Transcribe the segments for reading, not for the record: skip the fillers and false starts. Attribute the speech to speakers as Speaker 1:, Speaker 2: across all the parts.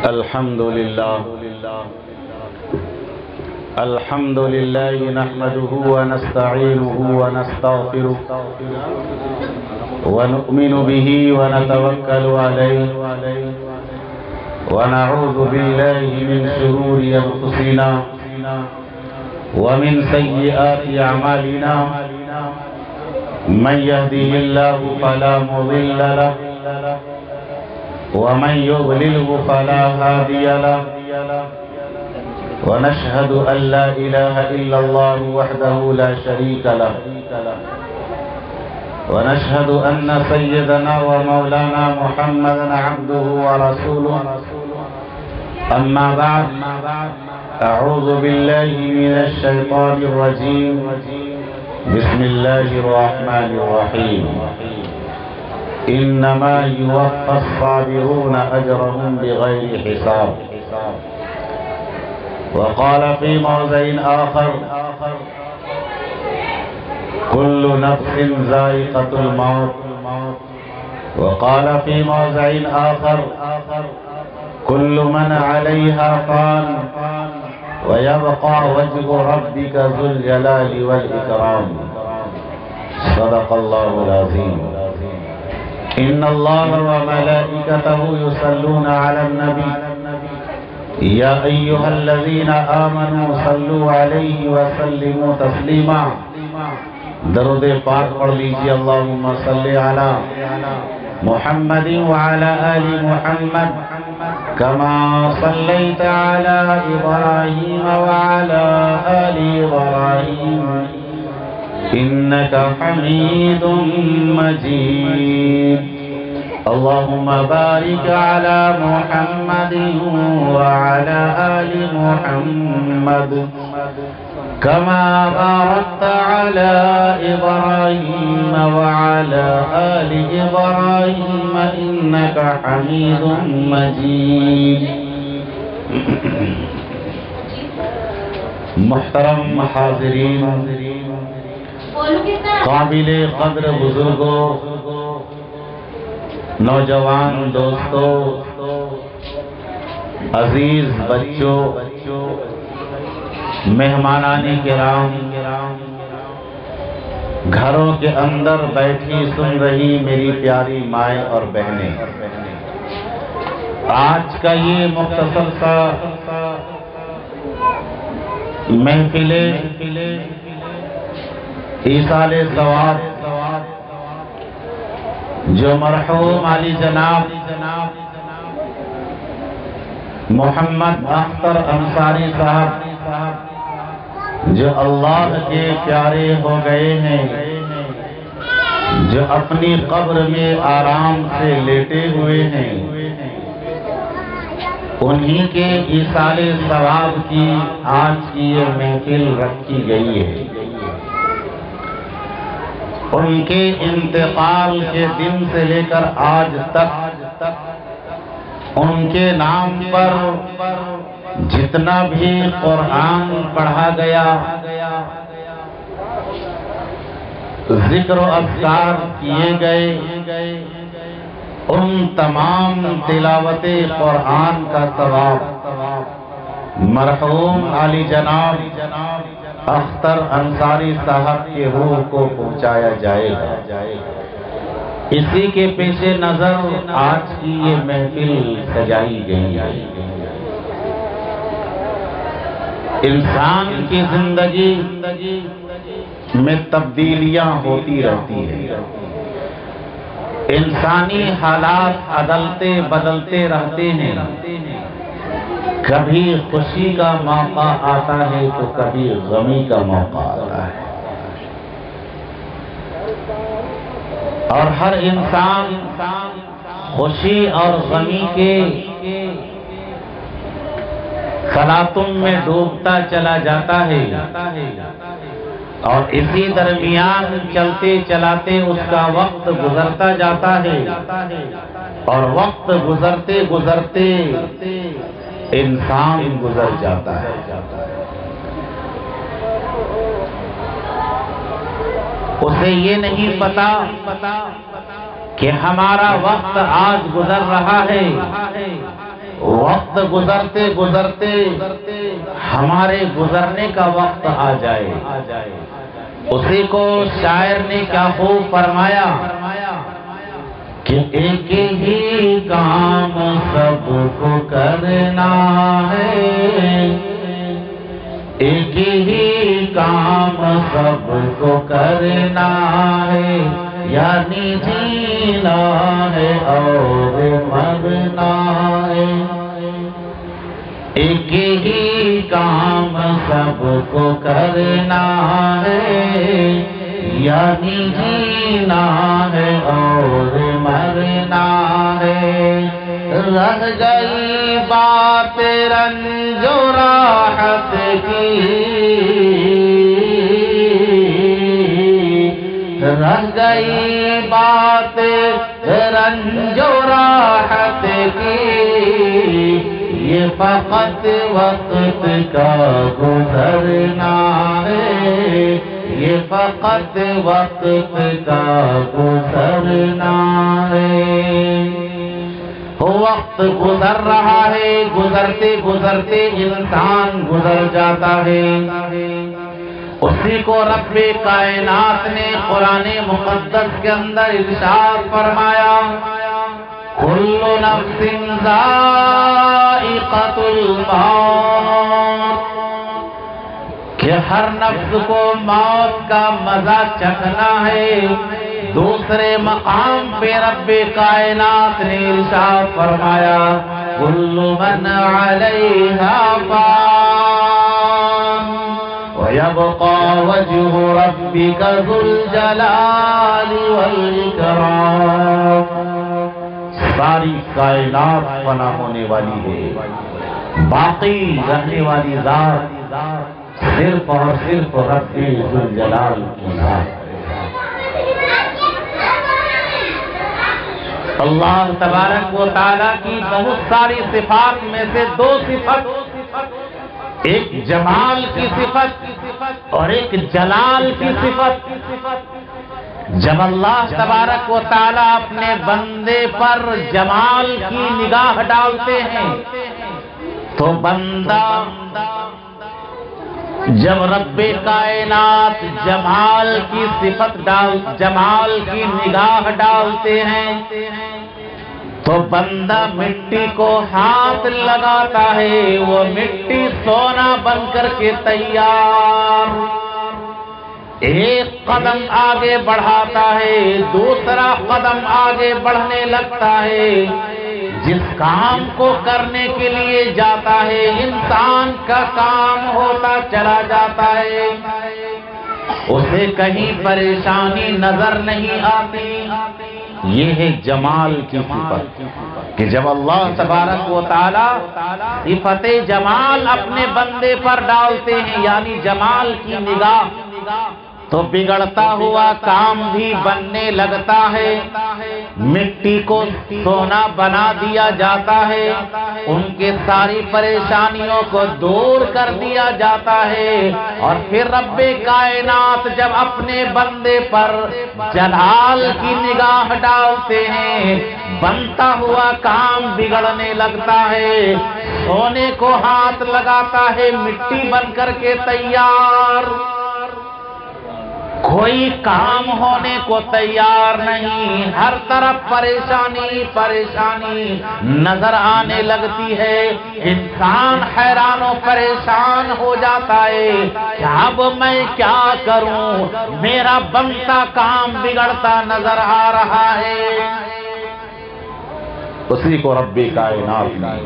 Speaker 1: الحمد لله نحمده ونستعينه ونستغفره ونؤمن به ونتوكل عليه ونعوذ بالله من شرور أنفسنا ومن سيئات أعمالنا من يهده الله فلا مضل له ومن يضلله فلا هادي له ونشهد أن لا إله إلا الله وحده لا شريك له ونشهد أن سيدنا ومولانا محمدا عبده ورسوله أما بعد أعوذ بالله من الشيطان الرجيم بسم الله الرحمن الرحيم إنما يوفى الصابرون أجرهم بغير حساب وقال في موضع آخر كل نفس ذائقة الموت وقال في موضع آخر كل من عليها فان ويبقى وجه ربك ذو الجلال والإكرام صدق الله العظيم إن الله وملائكته يصلون على النبي يا أيها الذين آمنوا صلوا عليه وسلموا تسليما درود پاک پڑھ لیجیے اللہم صلی علی محمد وعلى آل محمد كما صليت على إبراهيم وعلى آل إبراهيم إنك حميد مجيد اللهم بارك على محمد وعلى آل محمد كما باركت على إبراهيم وعلى آل إبراهيم إنك حميد مجيد محترم حاضرین، قابل قدر بزرگوں، نوجوان دوستوں، عزیز بچوں، مہمانان کرام، گھروں کے اندر بیٹھی سن رہی میری پیاری مائیں اور بہنیں، آج کا یہ مختصر سا محفل ایصال ثواب جو مرحوم علی جناب محمد اختر انصاری صاحب جو اللہ کے پیارے ہو گئے ہیں، جو اپنی قبر میں آرام سے لیٹے ہوئے ہیں، انہی کے ایصال ثواب کی آج کی یہ محفل رکھی گئی ہے۔ ان کے انتقال کے دن سے لے کر آج تک ان کے نام پر جتنا بھی قرآن پڑھا گیا، ذکر و اذکار کیے گئے، ان تمام تلاوت قرآن کا ثواب مرحوم علی جناب اختر انصاری صاحب کے روح کو پہنچایا جائے گا۔ اسی کے پیش نظر آج کی یہ محفل سجائی گئی ہے۔ انسان کی زندگی میں تبدیلیاں ہوتی رہتی ہیں، انسانی حالات عدلتے بدلتے رہتے ہیں، کبھی خوشی کا موقع آتا ہے تو کبھی غمی کا موقع آتا ہے، اور ہر انسان خوشی اور غمی کے خلاطم میں ڈوبتا چلا جاتا ہے، اور اسی درمیان چلتے چلاتے اس کا وقت گزرتا جاتا ہے، اور وقت گزرتے گزرتے انسان گزر جاتا ہے۔ اسے یہ نہیں پتا کہ ہمارا وقت آج گزر رہا ہے وقت گزرتے گزرتے ہمارے گزرنے کا وقت آ جائے، اسی کو شاعر نے کیا خوب فرمایا کہ ایک ہی کام سب کو کرنا ہے، ایک ہی کام سب کو کرنا ہے، یعنی جینا ہے اور مرنا ہے، ایک ہی کام سب کو کرنا ہے، یعنی جینا ہے اور مرنا ہے، رہ گئی بات رنج و راحت کی، رہ گئی بات رنج و راحت کی، یہ فقط وقت کا گزرنا ہے، یہ فقط وقت کا گزرنا ہے۔ وقت گزر رہا ہے، گزرتے گزرتے انسان گزر جاتا ہے، اسی کو رب کائنات نے قرآن مقدس کے اندر ارشاد فرمایا کل نفس ذائقۃ الموت، کہ ہر نفس کو موت کا مزہ چکھنا ہے۔ دوسرے مقام پہ رب کائنات نے ارشاد فرمایا کل من علیہا فان وَيَبْقَى وَجْهُ رَبِّكَ ذُو الْجَلَالِ وَالْإِكْرَامِ۔ ساری کائنات فنا ہونے والی ہے، باقی رہنے والی ذات صرف اور صرف رب ذو الجلال کی ذات۔ اللہ تبارک و تعالیٰ کی بہت ساری صفات میں سے دو صفت، ایک جمال کی صفت اور ایک جلال کی صفت۔ جب اللہ تبارک و تعالیٰ اپنے بندے پر جمال کی نگاہ ڈالتے ہیں تو بندہ جب رب کائنات جمال کی صفت جمال کی نگاہ ڈالتے ہیں تو بندہ مٹی کو ہاتھ لگاتا ہے، وہ مٹی سونا بن کر کے تیار، ایک قدم آگے بڑھاتا ہے، دوسرا قدم آگے بڑھنے لگتا ہے، جس کام کو کرنے کے لیے جاتا ہے انسان کا کام ہوتا چلا جاتا ہے، اسے کہیں پریشانی نظر نہیں آتی۔ یہ ہے جمال کی صفت کہ جب اللہ تبارک و تعالی صفت جمال اپنے بندے پر ڈالتے ہیں، یعنی جمال کی نگاہ، تو بگڑتا ہوا کام بھی بننے لگتا ہے، مٹی کو سونا بنا دیا جاتا ہے، ان کے ساری پریشانیوں کو دور کر دیا جاتا ہے، اور پھر رب کائنات جب اپنے بندے پر جلال کی نگاہ ڈالتے ہیں، بنتا ہوا کام بگڑنے لگتا ہے، سونے کو ہاتھ لگاتا ہے، مٹی بن کر کے تیار، کوئی کام ہونے کو تیار نہیں، ہر طرف پریشانی پریشانی نظر آنے لگتی ہے، انسان حیران و پریشان ہو جاتا ہے کہ اب میں کیا کروں، میرا بنتا کام بگڑتا نظر آ رہا ہے۔ اسی کو رب کائنات نے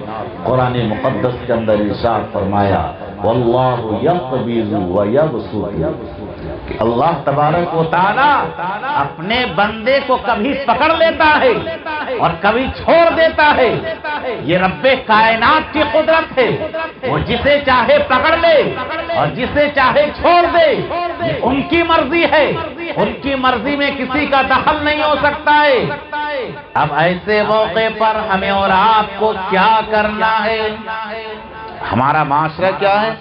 Speaker 1: قرآن مقدس کے اندر ارشاد فرمایا واللہ یقبض ویبسط، کہ اللہ تبارک و تعالی اپنے بندے کو کبھی پکڑ لیتا ہے اور کبھی چھوڑ دیتا ہے، یہ رب کائنات کی قدرت ہے، وہ جسے چاہے پکڑ لے اور جسے چاہے چھوڑ دے، یہ ان کی مرضی ہے، ان کی مرضی میں کسی کا دخل نہیں ہو سکتا ہے۔ اب ایسے موقع پر ہمیں اور آپ کو کیا کرنا ہے؟
Speaker 2: ہمارا معاشرہ کیا ہے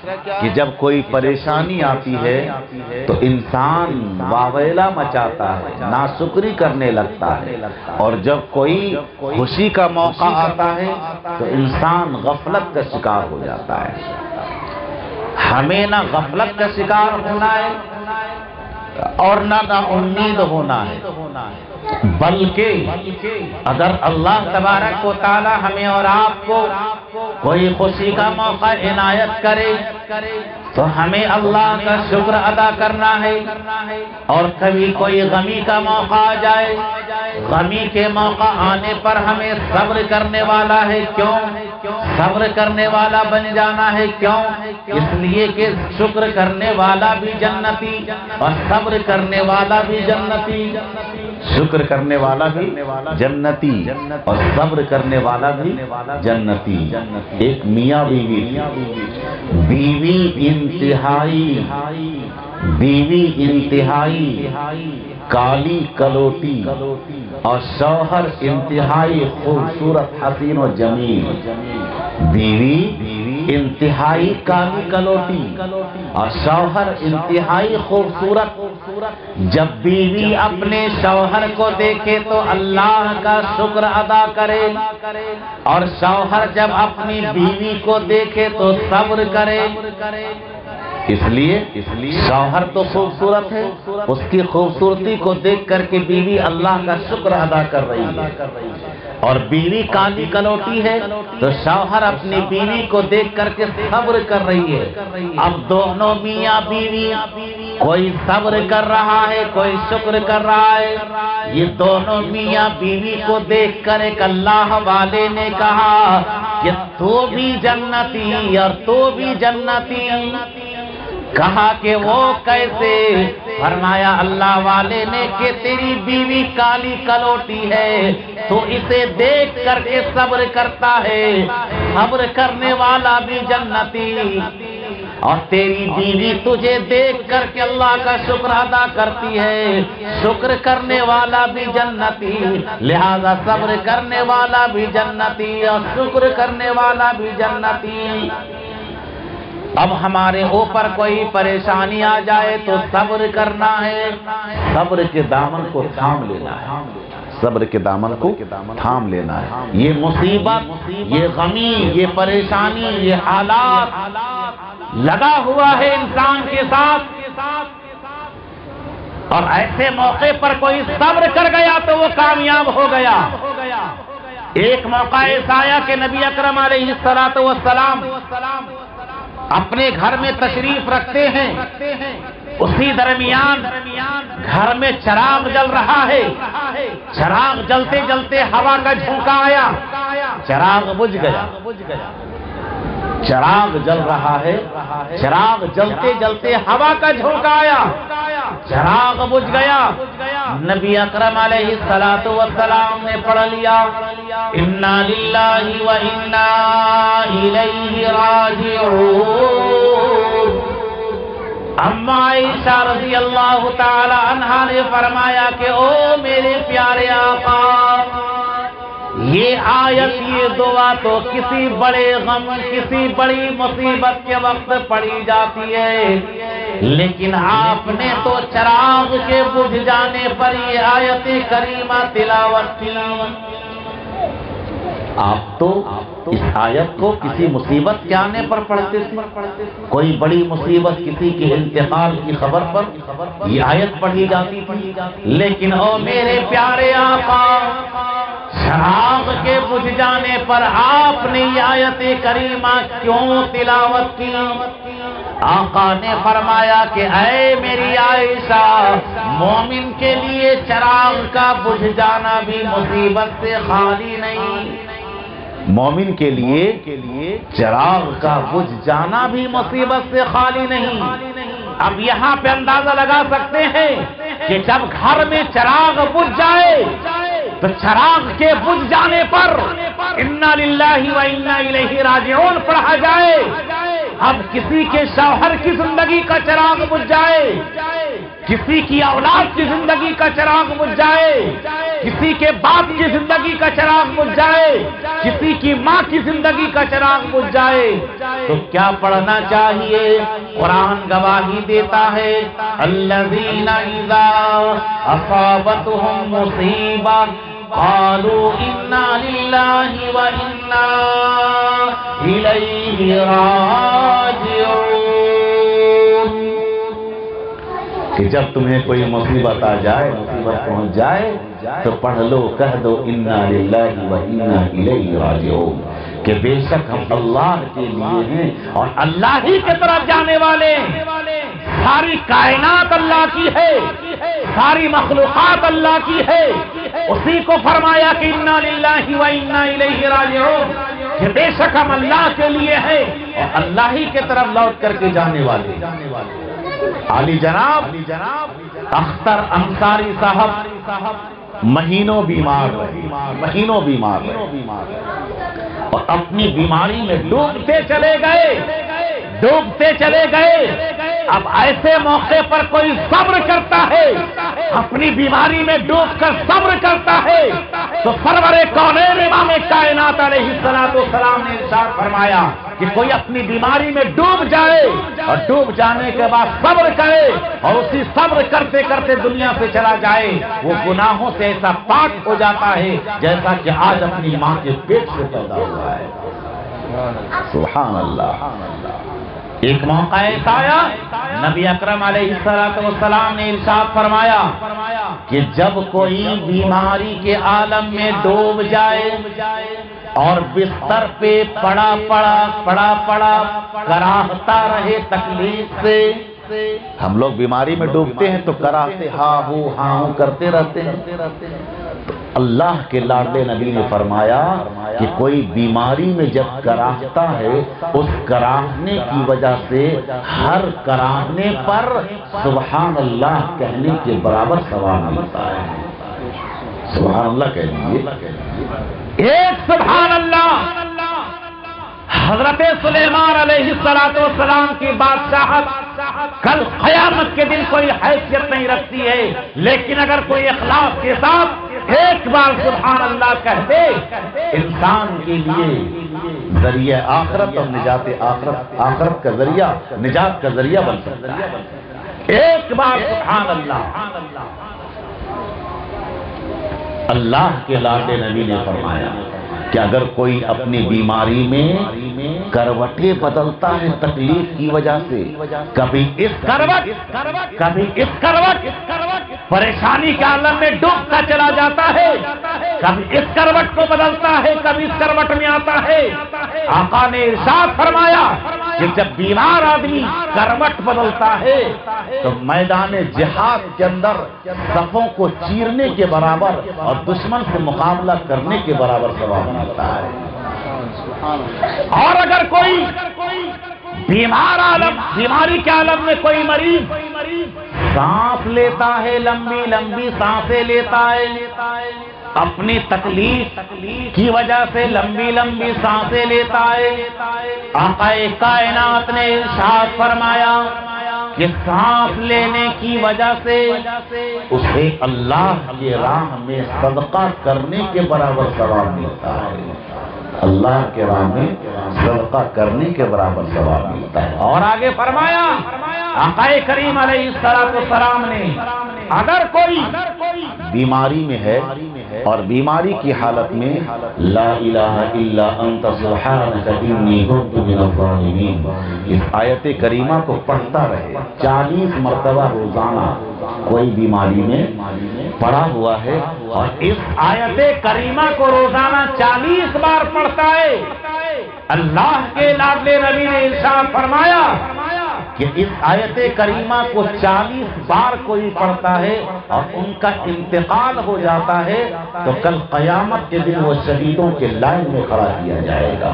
Speaker 2: کہ جب کوئی پریشانی آتی ہے تو انسان واویلا مچاتا ہے، ناشکری کرنے لگتا ہے، اور جب کوئی خوشی کا موقع آتا ہے تو انسان غفلت کا شکار ہو جاتا ہے۔ ہمیں نہ غفلت کا شکار ہونا ہے اور نہ امید ہونا ہے، بلکہ اگر اللہ تبارک و تعالی ہمیں اور آپ کو کوئی خوشی کا موقع عنایت کرے تو ہمیں اللہ کا شکر ادا کرنا ہے، اور کبھی کوئی غمی کا موقع آ جائے، غمی کے موقع آنے پر ہمیں صبر کرنے والا ہے، کیوں صبر کرنے والا بن جانا ہے؟ کیوں؟ اس لیے کہ شکر کرنے والا بھی جنتی اور صبر کرنے والا بھی جنتی، شکر کرنے والا بھی جنتی اور صبر کرنے والا بھی جنتی۔ ایک میاں بیوی انتہائی کالی کلوٹی اور شوہر انتہائی خوبصورت حسین و جمیل۔ بیوی انتہائی کالی کلوٹی اور شوہر انتہائی خوبصورت۔ جب بیوی اپنے شوہر کو دیکھے تو اللہ کا شکر ادا کرے، اور شوہر جب اپنی بیوی کو دیکھے تو صبر کرے۔ اس لیے شوہر تو خوبصورت ہے، اس کی خوبصورتی کو دیکھ کر کے بیوی اللہ کا شکر ادا کر رہی ہے، اور بیوی کالی کلوٹی ہے تو شوہر اپنی بیوی کو دیکھ کر کے صبر کر رہی ہے۔ اب دونوں میاں بیوی، کوئی صبر کر رہا ہے، کوئی شکر کر رہا ہے۔ یہ دونوں میاں بیوی کو دیکھ کر ایک اللہ والے نے کہا کہ تو بھی جنتی اور تو بھی جنتی۔ کہا کہ وہ کیسے؟ فرمایا اللہ والے نے کہ تیری بیوی کالی کلوٹی ہے تو اسے دیکھ کر کے صبر کرتا ہے، صبر کرنے والا بھی جنتی، اور تیری بیوی تجھے دیکھ کر کے اللہ کا شکر ادا کرتی ہے، شکر کرنے والا بھی جنتی، لہذا صبر کرنے والا بھی جنتی اور شکر کرنے والا بھی جنتی۔ اب ہمارے اوپر کوئی پریشانی آ جائے تو صبر کرنا ہے، صبر کے دامن کو تھام لینا ہے، صبر کے دامن کو تھام لینا ہے۔ یہ مصیبت، یہ غمی، یہ پریشانی، یہ حالات لگا ہوا ہے انسان کے ساتھ، اور ایسے موقع پر کوئی صبر کر گیا تو وہ کامیاب ہو گیا۔ ایک موقع ایسا آیا کہ نبی اکرم علیہ السلام اپنے گھر میں تشریف رکھتے ہیں، اسی درمیان گھر میں چراغ جل رہا ہے، چراغ جلتے جلتے ہوا کا جھونکا آیا، چراغ بجھ گیا۔ چراغ جل رہا ہے، چراغ جلتے جلتے ہوا کا جھونکا آیا، چراغ بجھ گیا۔ نبی اکرم علیہ السلام نے پڑھ لیا انا للہ و انا الیہ راجعون۔ اما عائشہ رضی اللہ تعالی عنہا نے فرمایا کہ او میرے پیارے آقا، یہ آیت، یہ دعا تو کسی بڑے غم، کسی بڑی مصیبت کے وقت پڑھی جاتی ہے، لیکن آپ نے تو چراغ کے بجھ جانے پر یہ آیت کریمہ تلاوت کی۔ آپ تو اس آیت کو کسی مصیبت کے آنے پر پڑھتے تھے، کوئی بڑی مصیبت، کسی کے انتقال کی خبر پر یہ آیت پڑھی جاتی تھی، لیکن او میرے پیارے آقا، چراغ کے بجھ جانے پر آپ نے یہ آیت کریمہ کیوں تلاوت کی؟ آقا نے فرمایا کہ اے میری عائشہ، مومن کے لیے چراغ کا بجھ جانا بھی مصیبت سے خالی نہیں، مومن کے لیے چراغ کا بجھ جانا بھی مصیبت سے خالی نہیں۔ اب یہاں پہ اندازہ لگا سکتے ہیں کہ جب گھر میں چراغ بجھ جائے تو چراغ کے بجھ جانے پر انا للہ و انا الیہ راجعون پڑھا جائے۔ اب کسی کے شوہر کی زندگی کا چراغ بجھ جائے، کسی کی اولاد کی زندگی کا چراغ بجھ جائے، کسی کے باپ کی زندگی کا چراغ بجھ جائے، کسی کی ماں کی زندگی کا چراغ بجھ جائے تو کیا پڑھنا چاہیے؟ قرآن گواہی دیتا ہے الذین اذا اصابتهم مصیبہ قالوا انا للہ وانا الیہ راجعون، کہ جب تمہیں کوئی مصیبت آ جائے، مصیبت پہنچ جائے تو پڑھ لو، کہہ دو انا للہ وانا الیہ راجعون، کہ بے شک ہم اللہ کے لیے ہیں اور اللہ ہی کی طرف جانے والے ہیں۔ ساری کائنات اللہ کی ہے، ساری مخلوقات اللہ کی ہے، اسی کو فرمایا کہ انا للہ وانا الیہ راجعون، کہ بے شک ہم اللہ کے لیے ہیں اور اللہ ہی کی طرف لوٹ کر کے جانے والے۔ علی جناب اختر انصاری صاحب مہینوں بیمار رہے، مہینوں بیمار رہے اور اپنی بیماری میں ڈوبتے چلے گئے، ڈوبتے چلے گئے۔ اب ایسے موقع پر کوئی صبر کرتا ہے، اپنی بیماری میں ڈوب کر صبر کرتا ہے تو سرور کونین امام کائنات علیہ السلام نے ارشاد فرمایا کہ کوئی اپنی بیماری میں ڈوب جائے اور ڈوب جانے کے بعد صبر کرے اور اسی صبر کرتے کرتے دنیا سے چلا جائے، وہ گناہوں سے ایسا پاک ہو جاتا ہے جیسا کہ آج اپنی ماں کے پیٹ سے پیدا ہوا ہے۔ سبحان اللہ۔ ایک موقع ایسا آیا، نبی اکرم علیہ السلام نے ارشاد فرمایا کہ جب کوئی بیماری کے عالم میں ڈوب جائے اور بستر پہ پڑا کراہتا رہے تکلیف سے، ہم لوگ بیماری میں ڈوبتے ہیں تو کراہتے ہاں ہوں کرتے رہتے ہیں، تو اللہ کے لاڈلے نبی نے فرمایا کہ کوئی بیماری میں جب کراہتا ہے، اس کراہنے کی وجہ سے ہر کراہنے پر سبحان اللہ کہنے کے برابر ثواب ملتا ہے۔ سبحان اللہ کہہ لیجیے، ایک سبحان اللہ۔ حضرت سلیمان علیہ السلام کی بادشاہت کل قیامت کے دن کوئی حیثیت نہیں رکھتی ہے، لیکن اگر کوئی اخلاص کے ساتھ ایک بار سبحان اللہ کہہ دے، انسان کے لیے ذریعہ آخرت اور نجات آخرت کا ذریعہ، نجات کا ذریعہ بن سکتا ہے۔ ایک بار سبحان اللہ۔ اللہ کے لاڈلے نبی نے فرمایا کہ اگر کوئی اپنی بیماری میں کروٹیں بدلتا ہے تکلیف کی وجہ سے، کبھی اس کروٹ کبھی اس کروٹ، پریشانی کے عالم میں ڈوبتا چلا جاتا ہے، کبھی اس کروٹ کو بدلتا ہے، کبھی اس کروٹ میں آتا ہے، آقا نے ارشاد فرمایا کہ جب بیمار آدمی کروٹ بدلتا ہے تو میدان جہاد کے اندر صفوں کو چیرنے کے برابر اور دشمن سے مقابلہ کرنے کے برابر ثواب ملتا ہے۔ اور اگر کوئی بیماری کے عالم میں کوئی مریض سانس لیتا ہے، لمبی لمبی سانسیں لیتا ہے، اپنی تکلیف کی وجہ سے لمبی لمبی سانسیں لیتا ہے، آقا کائنات نے ارشاد فرمایا کہ سانس لینے کی وجہ سے اسے اللہ کی راہ میں صدقہ کرنے کے برابر ثواب ملتا ہے، اللہ کے راہ میں صدقہ کرنے کے برابر ثواب ملتا ہے۔ اور آگے فرمایا آقا کریم علیہ السلام نے اگر کوئی بیماری میں ہے اور بیماری کی حالت میں لا الہ الا انت سبحانک انی کنت من الظالمین، اس آیت کریمہ کو پڑھتا رہے 40 مرتبہ روزانہ، کوئی بیماری میں پڑا ہوا ہے اور اس آیت کریمہ کو روزانہ 40 بار پڑھتا ہے، اللہ کے لاڈلے نبی نے ارشاد فرمایا کہ اس آیت کریمہ کو 40 بار کوئی پڑھتا ہے اور ان کا انتقال ہو جاتا ہے تو کل قیامت کے دن وہ شہیدوں کے لائن میں کھڑا کیا جائے گا۔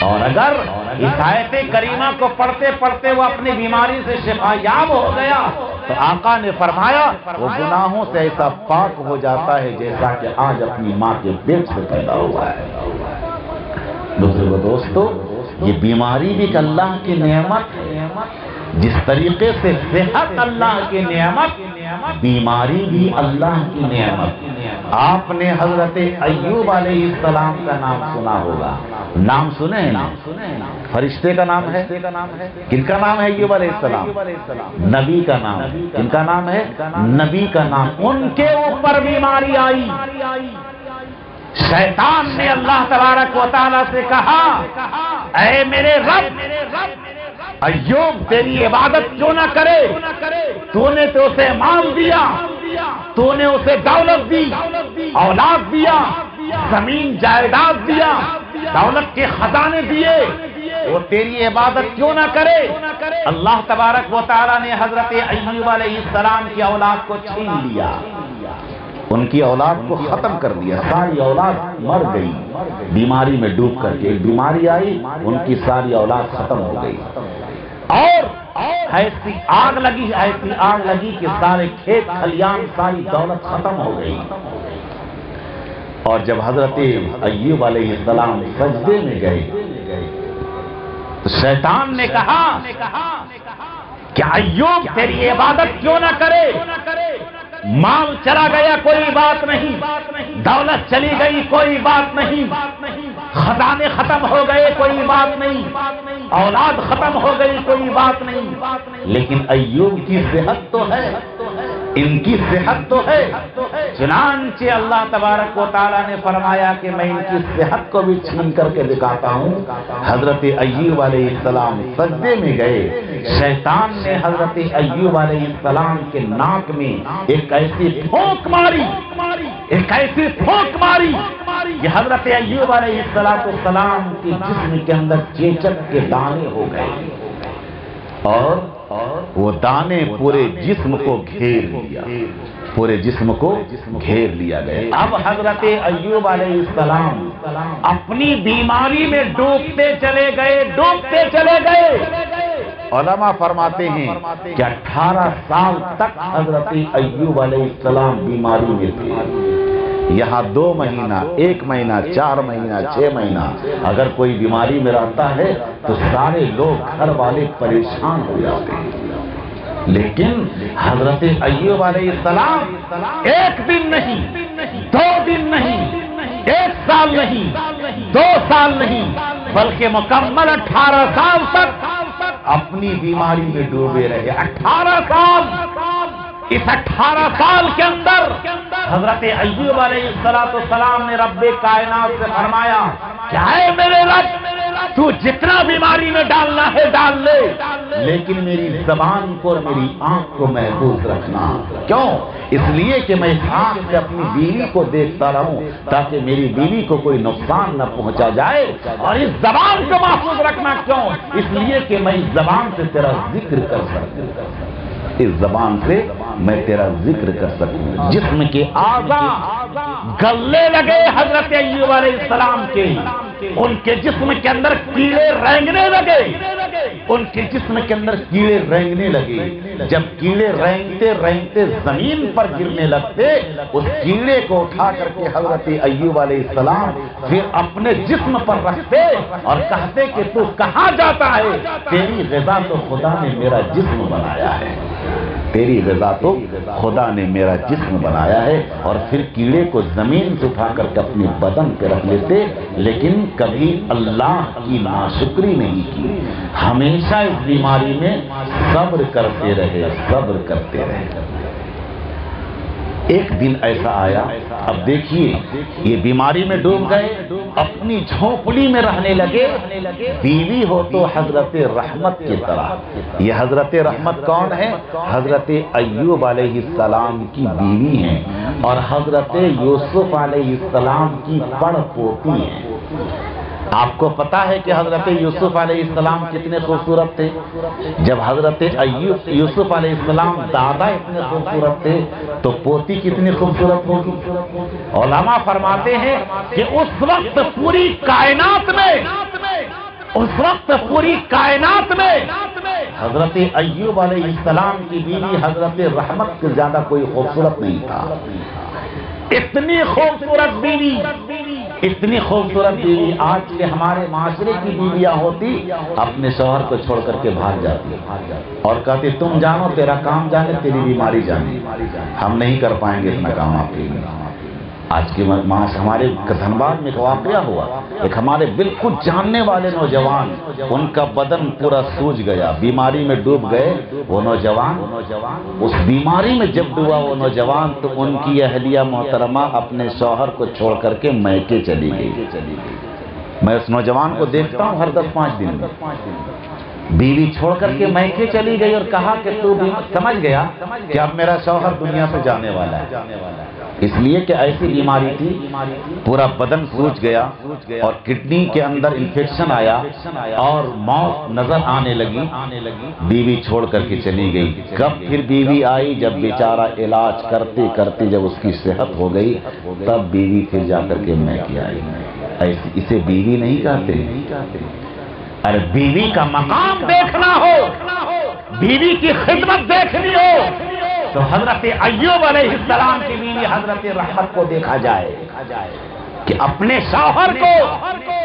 Speaker 2: اور اگر اس آیت کریمہ کو پڑھتے پڑھتے وہ اپنی بیماری سے شفا یاب ہو گیا تو آقا نے فرمایا وہ گناہوں سے ایسا پاک ہو جاتا ہے جیسا کہ آج اپنی ماں کے پیٹ سے پیدا ہوا ہے۔ دوسرے دوستو، یہ بیماری بھی ایک اللہ کی نعمت ہے. جس طریقے سے صحت اللہ کی نعمت، بیماری بھی اللہ کی نعمت. آپ نے حضرت ایوب علیہ السلام کا نام سنا ہوگا. نام سنے ہیں نا؟ فرشتے کا نام ہے. کن کا نام ہے؟ ایوب علیہ السلام. نبی کا نام. کن کا نام ہے؟ نبی کا نام. ان کے اوپر بیماری آئی. شیطان نے اللہ تبارک و تعالیٰ سے کہا، اے میرے رب، ایوب تیری عبادت کیوں نہ کرے؟ تو نے تو اسے مال دیا، تو نے اسے دولت دی، اولاد دیا، زمین جائیداد دیا، دولت کے خزانے دیے، وہ تیری عبادت کیوں نہ کرے؟ اللہ تبارک و تعالیٰ نے حضرت ایوب علیہ السلام کی اولاد کو چھین لیا، ان کی اولاد کو ختم کر دیا. ساری اولاد مر گئی بیماری میں ڈوب کر کے. ایک بیماری آئی، ان کی ساری اولاد ختم ہو گئی. اور ایسی آگ لگی کہ سارے کھیت کھلیان، ساری دولت ختم ہو گئی. اور جب حضرت ایوب علیہ السلام سجدے میں گئے تو شیطان نے کہا کہ ایوب تیری عبادت کیوں نہ کرے؟ مال چلا گیا کوئی بات نہیں، دولت چلی گئی کوئی بات نہیں، خزانے ختم ہو گئے کوئی بات نہیں، اولاد ختم ہو گئی کوئی بات نہیں، لیکن ایوب کی صحت تو ہے، ان کی صحت تو ہے. چنانچہ اللہ تبارک و تعالیٰ نے فرمایا کہ میں ان کی صحت کو بھی چھین کر کے دکھاتا ہوں. حضرت ایوب علیہ السلام سجدے میں گئے. شیطان نے حضرت ایوب علیہ السلام کے ناک میں ایک ایسی پھونک ماری کہ حضرت ایوب علیہ السلام کے جسم کے اندر چیچک کے دانے ہو گئے اور وہ دانے پورے جسم کو گھیر لیا، پورے جسم کو گھیر لیا گئے. اب حضرت ایوب علیہ السلام اپنی بیماری میں ڈوبتے چلے گئے. علماء فرماتے ہیں کہ 18 سال تک حضرت ایوب علیہ السلام بیماری میں تھے. یہاں 2 مہینہ، 1 مہینہ، 4 مہینہ، 6 مہینہ اگر کوئی بیماری میں رہتا ہے تو سارے لوگ گھر والے پریشان ہو جاتے ہیں. لیکن حضرت ایوب علیہ السلام 1 دن نہیں، 2 دن نہیں، 1 سال نہیں، 2 سال نہیں، بلکہ مکمل 18 سال تک اپنی بیماری میں ڈوبے رہے. 18 سال. اس 18 سال کے اندر حضرت ایوب علیہ السلام نے رب کائنات سے فرمایا کہ اے میرے رب، تو جتنا بیماری میں ڈالنا ہے ڈال لے، لیکن میری زبان کو اور میری آنکھ کو محفوظ رکھنا. کیوں؟ اس لیے کہ میں اس آنکھ سے اپنی بیوی کو دیکھتا رہوں تاکہ میری بیوی کو کوئی نقصان نہ پہنچا جائے. اور اس زبان کو محفوظ رکھنا کیوں؟ اس لیے کہ میں اس زبان سے تیرا ذکر کر سکوں، اس زبان سے میں تیرا ذکر کر سکوں. جسم کے اعضاء گلنے لگے حضرت ایوب علیہ السلام کے. ان کے جسم کے اندر کیڑے رینگنے لگے. ان کے جسم کے اندر کیڑے رینگنے لگے. جب کیڑے رینگتے رینگتے زمین پر گرنے لگتے، اس کیڑے کو اٹھا کر کے حضرت ایوب علیہ السلام پھر اپنے جسم پر رکھتے اور کہتے کہ تو کہاں جاتا ہے؟ تیری غذا تو خدا نے میرا جسم بنایا ہے، تیری غذا تو خدا نے میرا جسم بنایا ہے. اور پھر کیڑے کو زمین سے اٹھا کر کے اپنے بدن پہ رکھ لیتے، لیکن کبھی اللہ کی ناشکری نہیں کی. ہمیشہ اس بیماری میں صبر کرتے رہے. ایک دن ایسا آیا، اب دیکھیے یہ بیماری میں ڈوب گئے، اپنی جھونپڑی میں رہنے لگے. بیوی ہو تو حضرت رحمت کی طرح. یہ حضرت رحمت کون ہے؟ حضرت ایوب علیہ السلام کی بیوی ہیں اور حضرت یوسف علیہ السلام کی پڑ پوتی ہیں. آپ کو پتا ہے کہ حضرت یوسف علیہ السلام کتنے خوبصورت تھے؟ جب حضرت یوسف علیہ السلام دادا اتنے خوبصورت تھے تو پوتی کتنی خوبصورت ہوگی؟ علماء فرماتے ہیں کہ اس وقت پوری کائنات میں حضرت ایوب علیہ السلام کی بیوی حضرت رحمت سے زیادہ کوئی خوبصورت نہیں تھا. اتنی خوبصورت بیوی اتنی خوبصورت بیوی آج کے ہمارے معاشرے کی بیویاں ہوتی اپنے شوہر کو چھوڑ کر کے بھاگ جاتی اور کہتی تم جانو تیرا کام جانے تیری بیماری جانے، ہم نہیں کر پائیں گے اتنا کام آپ کے لیے۔ آج کی ہمارے دھنباد میں ایک واقعہ ہوا، ایک ہمارے بالکل جاننے والے نوجوان، ان کا بدن پورا سوج گیا، بیماری میں ڈوب گئے وہ نوجوان۔ اس بیماری میں جب ڈوبا وہ نوجوان تو ان کی اہلیہ محترمہ اپنے شوہر کو چھوڑ کر کے میکے چلی گئی۔ میں اس نوجوان کو دیکھتا ہوں ہر 10-5 دن میں، بیوی چھوڑ کر کے میکے چلی گئی اور کہا کہ تو بھی سمجھ گیا کہ اب میرا شوہر دنیا سے جانے والا ہے، اس لیے کہ ایسی بیماری تھی، پورا بدن سوج گیا اور کڈنی کے اندر انفیکشن آیا اور موت نظر آنے لگی، بیوی چھوڑ کر کے چلی گئی۔ کب پھر بیوی آئی؟ جب بیچارہ علاج کرتے کرتے جب اس کی صحت ہو گئی تب بیوی پھر جا کر کے میکے آئی۔ ایسی اسے بیوی نہیں کہتے، ارے بیوی کا مقام دیکھنا ہو، بیوی کی خدمت دیکھنی ہو تو حضرت ایوب علیہ السلام کی بیوی حضرت رحمت کو دیکھا جائے کہ اپنے شوہر کو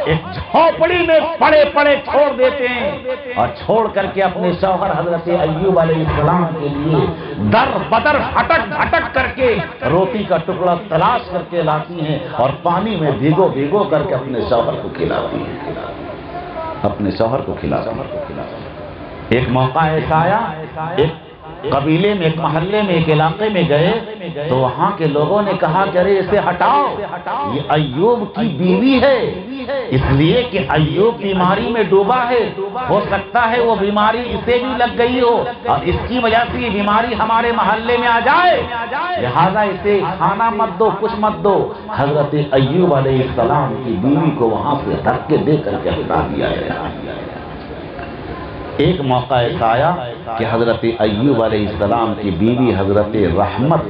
Speaker 2: ایک جھونپڑی میں پڑے پڑے چھوڑ دیتے ہیں اور چھوڑ کر کے اپنے شوہر حضرت ایوب علیہ السلام کے لیے در بدر بھٹک بھٹک کر کے روٹی کا ٹکڑا تلاش کر کے لاتی ہیں اور پانی میں بھیگو بھیگو کر کے اپنے شوہر کو کھلاتی ہیں، اپنے شوہر کو کھلاتی ہیں۔ ایک موقع ایسا آیا، ایک قبیلے میں، ایک محلے میں، ایک علاقے میں گئے تو وہاں کے لوگوں نے کہا کہ ارے اسے ہٹاؤ، یہ ایوب کی بیوی ہے، اس لیے کہ ایوب بیماری میں ڈوبا ہے، ہو سکتا ہے وہ بیماری اسے بھی لگ گئی ہو اور اس کی وجہ سے یہ بیماری ہمارے محلے میں آ جائے، لہذا اسے کھانا مت دو، کچھ مت دو۔ حضرت ایوب علیہ السلام کی بیوی کو وہاں سے دھکے دے کر کے ہٹا دیا گیا۔ ایک موقع ایسا آیا کہ حضرت ایوب علیہ السلام کی بیوی حضرت رحمت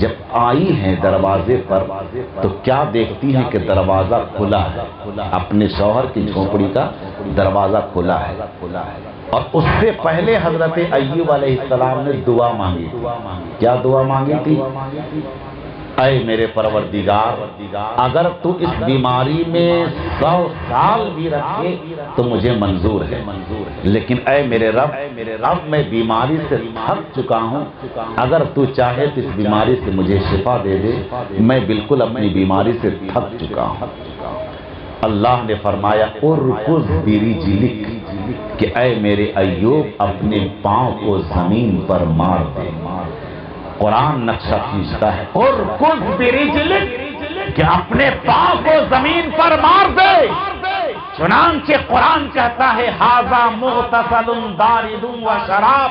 Speaker 2: جب آئی ہیں دروازے پر تو کیا دیکھتی ہیں کہ دروازہ کھلا ہے، اپنے شوہر کی جھونپڑی کا دروازہ کھلا ہے، اور اس سے پہلے حضرت ایوب علیہ السلام نے دعا مانگی۔ کیا دعا مانگی تھی؟ اے میرے پروردگار، اگر تو اس بیماری میں 100 سال بھی رکھے تو مجھے منظور ہے، لیکن اے میرے رب، اب میں بیماری سے تھک چکا ہوں، اگر تو چاہے تو اس بیماری سے مجھے شفا دے دے، میں بالکل اپنی بیماری سے تھک چکا ہوں۔ اللہ نے فرمایا ارکض برجلک، کہ اے میرے ایوب اپنے پاؤں کو زمین پر مار دے۔ قرآن نقشہ کھینچتا ہے ارکض برجلک، کہ اپنے پاؤں کو زمین پر مار دے۔ چنانچہ قرآن کہتا ہے ھذا مغتسل بارد وشراب،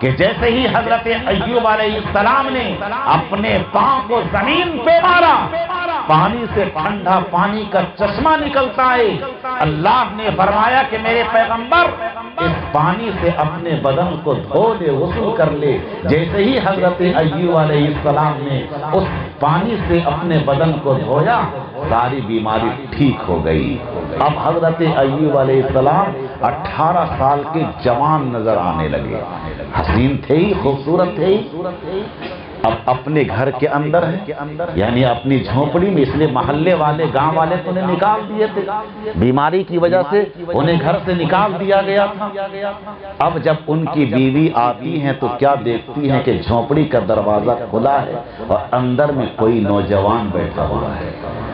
Speaker 2: کہ جیسے ہی حضرت ایوب علیہ السلام نے اپنے پاؤں کو زمین پہ مارا، پانی سے ٹھنڈا پانی کا چشمہ نکلتا ہے۔ اللہ نے فرمایا کہ میرے پیغمبر اس پانی سے اپنے بدن کو دھو لے، غسل کر لے۔ جیسے ہی حضرت ایوب علیہ السلام نے اس پانی سے اپنے بدن کو دھویا، ساری بیماری ٹھیک ہو گئی۔ اب حضرت ایوب علیہ السلام 18 سال کے جوان نظر آنے لگے، حسین تھے ہی، خوبصورت تھے ہی۔ اب اپنے گھر کے اندر ہے، یعنی اپنی جھونپڑی میں، اس لیے محلے والے، گاؤں والے تو انہیں نکال دیے تھے، بیماری کی وجہ سے انہیں گھر سے نکال دیا گیا تھا۔ اب جب ان کی بیوی آتی ہیں تو کیا دیکھتی ہیں کہ جھونپڑی کا دروازہ کھلا ہے اور اندر میں کوئی نوجوان بیٹھا ہوا ہے۔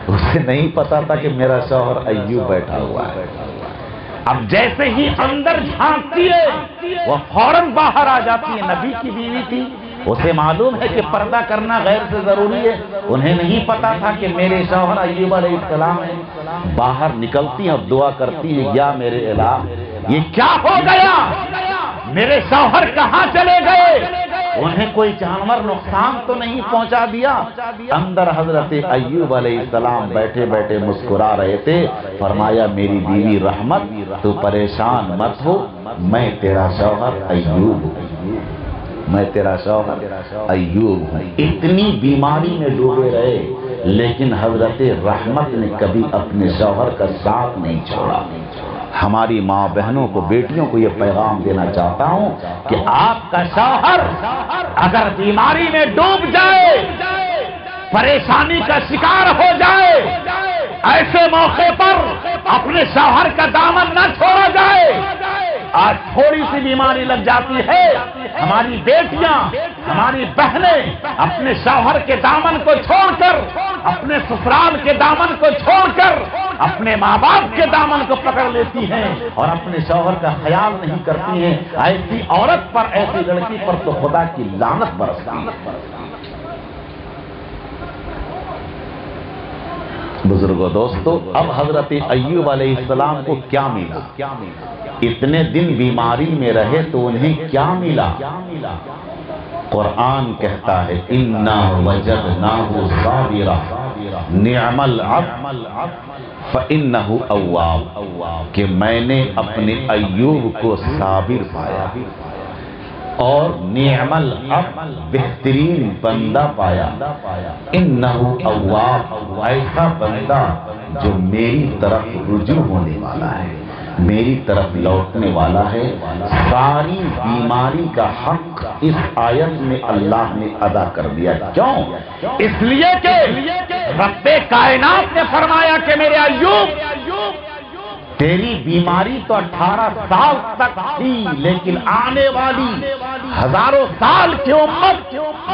Speaker 2: اسے نہیں پتا تھا کہ میرا شوہر ایوب بیٹھا ہوا ہے۔ اب جیسے ہی اندر جھانکتی ہے وہ فوراً باہر آ جاتی ہے۔ نبی کی بیوی تھی، اسے معلوم ہے کہ پردہ کرنا غیر سے ضروری ہے، انہیں نہیں پتا تھا کہ میرے شوہر ایوب علیہ السلام ہیں۔ باہر نکلتی ہیں اور دعا کرتی ہیں یا میرے الہ، یہ کیا ہو گیا، میرے شوہر کہاں چلے گئے، انہیں کوئی جانور نقصان تو نہیں پہنچا دیا۔ اندر حضرت ایوب علیہ السلام بیٹھے بیٹھے مسکرا رہے تھے۔ فرمایا میری بیوی رحمت تو پریشان مت ہو، میں تیرا شوہر ایوب ہوں، میں تیرا شوہر ایوب ہوں۔ اتنی بیماری میں ڈوبے رہے لیکن حضرت رحمت نے کبھی اپنے شوہر کا ساتھ نہیں چھوڑا۔ ہماری ماں بہنوں کو، بیٹیوں کو یہ پیغام دینا چاہتا ہوں کہ آپ کا شوہر اگر بیماری میں ڈوب جائے، پریشانی کا شکار ہو جائے ایسے موقع پر اپنے شوہر کا دامن نہ چھوڑا جائے۔ آج تھوڑی سی بیماری لگ جاتی ہے، ہماری بیٹیاں، ہماری بہنیں اپنے شوہر کے دامن کو چھوڑ کر، اپنے سسرال کے دامن کو چھوڑ کر اپنے ماں باپ کے دامن کو پکڑ لیتی ہیں اور اپنے شوہر کا خیال نہیں کرتی ہیں۔ ایسی عورت پر، ایسی لڑکی پر تو خدا کی لعنت برستی ہے۔ بزرگوں، دوستو، اب حضرت ایوب علیہ السلام کو کیا ملا؟ اتنے دن بیماری میں رہے تو انہیں کیا ملا؟ قرآن کہتا ہے اِنَّا وَجَدْنَاهُ صَابِرًا نِعْمَ الْعَبْدُ فَإِنَّهُ أَوَّابٌ کہ میں نے اپنے ایوب کو صابر پایا اور نعم العبد بہترین بندہ پایا۔ انہو اواب، ایسا بندہ جو میری طرف رجوع ہونے والا ہے، میری طرف لوٹنے والا ہے۔ ساری بیماری کا حق اس آیت میں اللہ نے ادا کر دیا۔ کیوں؟ اس لیے کہ رب کائنات نے فرمایا کہ میرے ایوب، تیری بیماری تو 18 سال تک تھی، لیکن آنے والی ہزاروں سال کی امت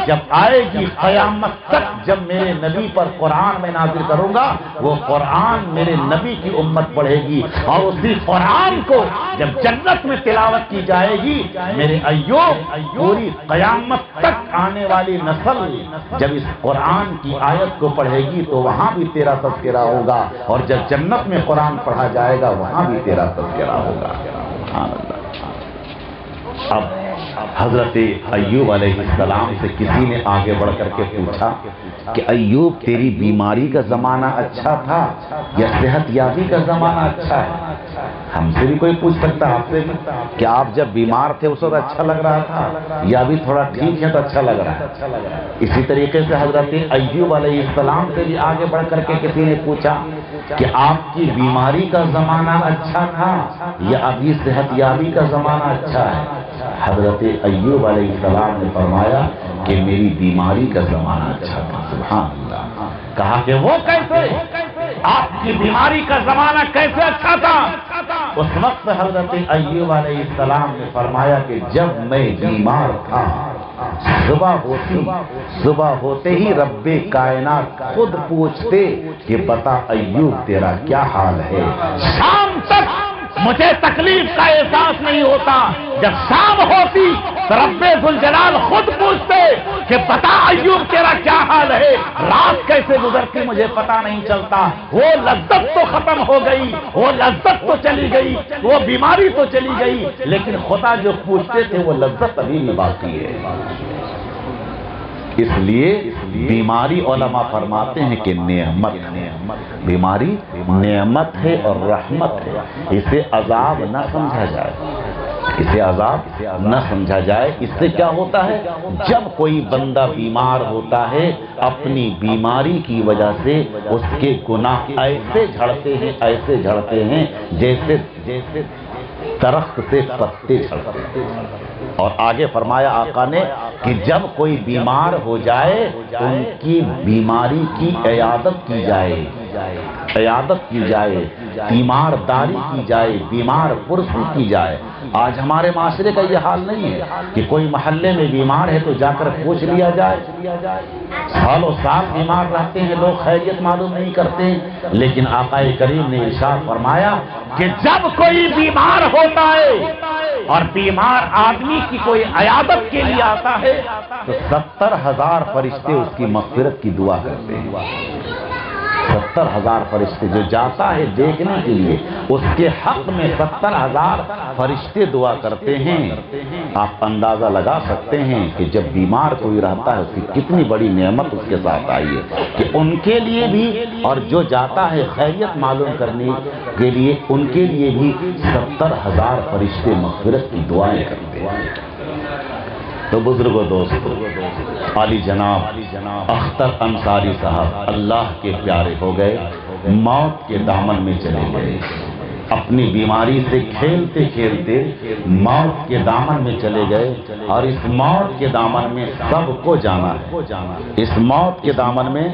Speaker 2: جب آئے گی قیامت تک، جب میرے نبی پر قرآن میں نازل کروں گا، وہ قرآن میرے نبی کی امت پڑھے گی، اور اسی قرآن کو جب جنت میں تلاوت کی جائے گی، میرے ایوب، پوری قیامت تک آنے والی نسل جب اس قرآن کی آیت کو پڑھے گی تو وہاں بھی تیرا تذکرہ ہوگا، اور جب جنت میں قرآن پڑھا جائے گا وہاں بھی تیرا تذکرہ ہوگا۔ سبحان اللہ۔ اب حضرت ایوب علیہ السلام سے کسی نے آگے بڑھ کر کے پوچھا کہ ایوب، تیری بیماری کا زمانہ اچھا تھا یا صحت یابی کا زمانہ اچھا ہے؟ ہم سے بھی کوئی پوچھ سکتا ہے، آپ سے بھی، کہ آپ جب بیمار تھے اس وقت اچھا لگ رہا تھا یا ابھی تھوڑا ٹھیک ہے تو اچھا لگ رہا ہے؟ اسی طریقے سے حضرت ایوب علیہ السلام سے بھی آگے بڑھ کر کے کسی نے پوچھا کہ آپ کی بیماری کا زمانہ اچھا تھا یا ابھی صحت یابی کا زمانہ اچھا ہے؟ حضرت ایوب علیہ السلام نے فرمایا کہ میری بیماری کا زمانہ اچھا تھا۔ سبحان اللہ۔ کہا کہ وہ کیسے؟ آپ کی بیماری کا زمانہ کیسے اچھا تھا؟ اس وقت حضرت ایوب علیہ السلام نے فرمایا کہ جب میں بیمار تھا، صبح ہوتے ہی رب کائنات خود پوچھتے کہ بتا ایوب تیرا کیا حال ہے۔ شام تک مجھے تکلیف کا احساس نہیں ہوتا، جب شام ہوتی تو رب ذوالجلال خود پوچھتے کہ بتا ایوب تیرا کیا حال ہے۔ رات کیسے گزرتی مجھے پتا نہیں چلتا، وہ لذت تو ختم ہو گئی، وہ لذت تو چلی گئی، وہ بیماری تو چلی گئی، لیکن خدا جو پوچھتے تھے وہ لذت ابھی بھی باقی ہے۔ اس لیے بیماری علماء فرماتے ہیں کہ نعمت، بیماری نعمت ہے اور رحمت ہے، اسے عذاب نہ سمجھا جائے، اسے عذاب نہ سمجھا جائے۔ اس سے کیا ہوتا ہے؟ جب کوئی بندہ بیمار ہوتا ہے، اپنی بیماری کی وجہ سے اس کے گناہ ایسے جھڑتے ہیں جیسے درخت سے پتے جھڑتے ہیں۔ اور آگے فرمایا آقا نے کہ جب کوئی بیمار ہو جائے ان کی بیماری کی عیادت کی جائے، بیمار داری کی جائے، بیمار پرسی کی جائے۔ آج ہمارے معاشرے کا یہ حال نہیں ہے کہ کوئی محلے میں بیمار ہے تو جا کر پوچھ لیا جائے۔ سالوں سال بیمار رہتے ہیں لوگ، خیریت معلوم نہیں کرتے، لیکن آقا کریم نے ارشاد فرمایا کہ جب کوئی بیمار ہوتا ہے اور بیمار آدمی کی کوئی عیادت کے لیے آتا ہے تو 70,000 فرشتے اس کی مغفرت کی دعا کرتے ہیں۔ 70,000 فرشتے جو جاتا ہے دیکھنے کے لیے، اس کے حق میں 70,000 فرشتے دعا کرتے ہیں۔ آپ اندازہ لگا سکتے ہیں کہ جب بیمار کوئی رہتا ہے اس کی کتنی بڑی نعمت اس کے ساتھ آئی ہے کہ ان کے لیے بھی، اور جو جاتا ہے خیریت معلوم کرنے کے لیے ان کے لیے بھی 70,000 فرشتے مغفرت کی دعائیں کرتے ہیں۔ تو بزرگوں، دوستو، عالی جناب اختر انصاری صاحب اللہ کے پیارے ہو گئے، موت کے دامن میں چلے گئے۔ اپنی بیماری سے کھیلتے کھیلتے موت کے دامن میں چلے گئے، اور اس موت کے دامن میں سب کو جانا ہے، اس موت کے دامن میں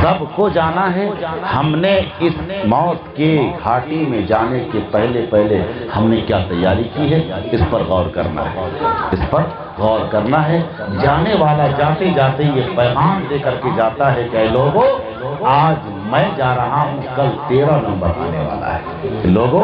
Speaker 2: سب کو جانا ہے۔ ہم نے اس موت کے گھاٹی میں جانے کے پہلے ہم نے کیا تیاری کی ہے، اس پر غور کرنا ہے، اس پر غور کرنا ہے۔ جانے والا جاتے جاتے یہ پیغام دے کر کے جاتا ہے کہ اے لوگوں، آج میں جا رہا ہوں، کل 13 نمبر آنے والا ہے۔ لوگوں،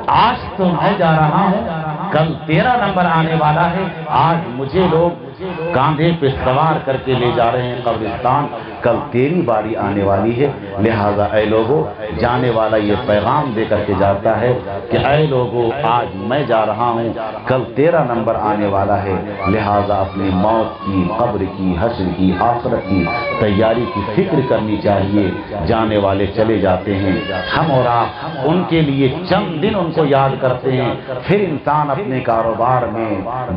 Speaker 2: آج تو میں جا رہا ہوں، کل 13 نمبر آنے والا ہے۔ آج مجھے لوگ کاندھے پہ سوار کر کے لے جا رہے ہیں قبرستان، کل تیری باری آنے والی ہے۔ لہذا اے لوگوں، جانے والا یہ پیغام دے کر کے جاتا ہے کہ اے لوگوں، آج میں جا رہا ہوں، کل 13 نمبر آنے والا ہے۔ لہذا اپنی موت کی، قبر کی، حشر کی، آخرت کی تیاری کی فکر کرنی چاہیے۔ جانے والے چلے جاتے ہیں، ہم اور آپ ان کے لیے چند دن ان کو یاد کرتے ہیں، پھر انسان اپنے کاروبار میں،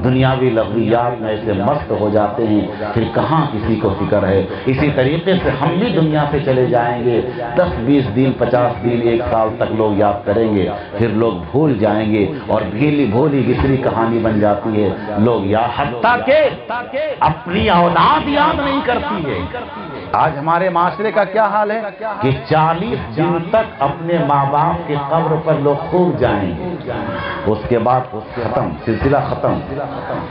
Speaker 2: دنیاوی لغویات میں ایسے مست ہو جاتے ہیں، پھر کہاں کسی کو فکر ہے۔ اسی طریقے سے ہم بھی دنیا سے چلے جائیں گے، 10 20 دن 50 دن 1 سال تک لوگ یاد کریں گے، پھر لوگ بھول جائیں گے، اور بھیلی بھولی بسری کہانی بن جاتی ہے۔ لوگ یا حتیٰ کہ اپنی اولاد یاد نہیں کرتی ہے۔ آج ہمارے معاشرے کا کیا حال ہے کہ 40 دن تک اپنے ماں باپ کے قبر پر لوگ خوب جائیں گے، اس کے بعد ختم، سلسلہ ختم۔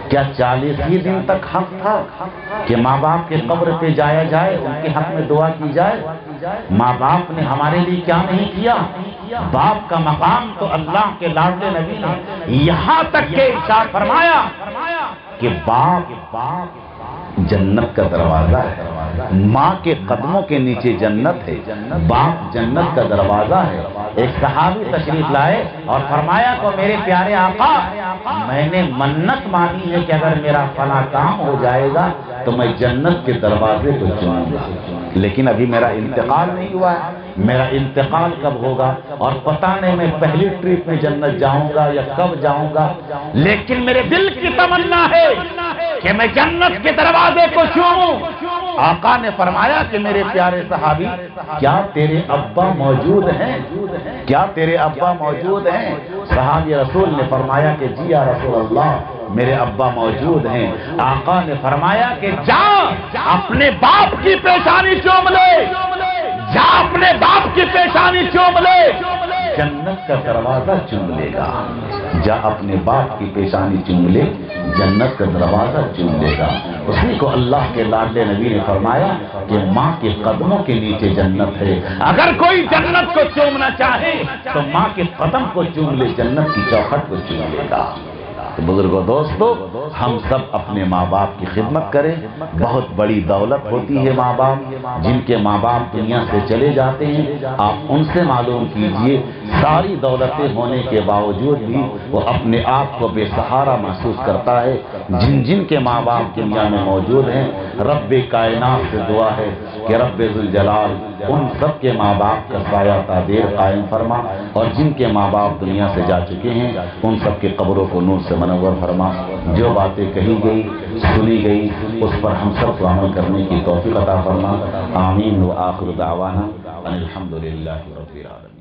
Speaker 2: کیا 40 ہی دن تک حق تھا کہ ماں باپ کے قبر پہ جایا جائے، ان کے حق میں دعا کی جائے؟ ماں باپ نے ہمارے لیے کیا نہیں کیا؟ باپ کا مقام تو اللہ کے لاڈلے نبی نے یہاں تک کہ ارشاد فرمایا کہ باپ جنت کا دروازہ ہے، ماں کے قدموں کے نیچے جنت ہے، باپ جنت کا دروازہ ہے۔ ایک صحابی تشریف لائے اور فرمایا کہ میرے پیارے آقا، میں نے منت مانی ہے کہ اگر میرا فلاں کام ہو جائے گا تو میں جنت کے دروازے کو چنوں گا، لیکن ابھی میرا انتقال نہیں ہوا ہے، میرا انتقال کب ہوگا اور پتہ نہیں میں پہلی ٹرپ میں جنت جاؤں گا یا کب جاؤں گا، لیکن میرے دل کی تمنا ہے کہ میں جنت کے دروازے کو چھوؤں۔ آقا نے فرمایا کہ میرے پیارے صحابی، کیا تیرے ابا موجود ہیں؟ کیا تیرے ابا موجود ہیں؟ صحابی رسول نے فرمایا کہ جی یا رسول اللہ، میرے ابا موجود ہیں۔ آقا نے فرمایا کہ جا اپنے باپ کی پیشانی چوم لے، جا اپنے باپ کی پیشانی چوم لے، جنت کا دروازہ چوم لے گا۔ جا اپنے باپ کی پیشانی چوم لے، جنت کا دروازہ چوم لے گا۔ اسی کو اللہ کے لاڈلے نبی نے فرمایا کہ ماں کے قدموں کے نیچے جنت ہے۔ اگر کوئی جنت کو چومنا چاہے تو ماں کے قدم کو چوم لے، جنت کی چوکھٹ کو چوم لے گا۔ بزرگوں، دوستو، ہم سب اپنے ماں باپ کی خدمت کریں۔ بہت بڑی دولت ہوتی ہے ماں باپ۔ جن کے ماں باپ دنیا سے چلے جاتے ہیں، آپ ان سے معلوم کیجئے، ساری دولتیں ہونے کے باوجود بھی وہ اپنے آپ کو بے سہارا محسوس کرتا ہے۔ جن جن کے ماں باپ دنیا میں موجود ہیں، رب کائنات سے دعا ہے کہ رب ذوالجلال ان سب کے ماں باپ کا سایہ تا دیر قائم فرما، اور جن کے ماں باپ دنیا سے جا چکے ہیں ان سب کے قبروں کو نور سے منور فرما۔ جو باتیں کہی گئی، سنی گئی، اس پر ہم سب کو عمل کرنے کی توفیق عطا فرما۔ آمین۔ وآخر دعوانا ان الحمدللہ رب العالمین۔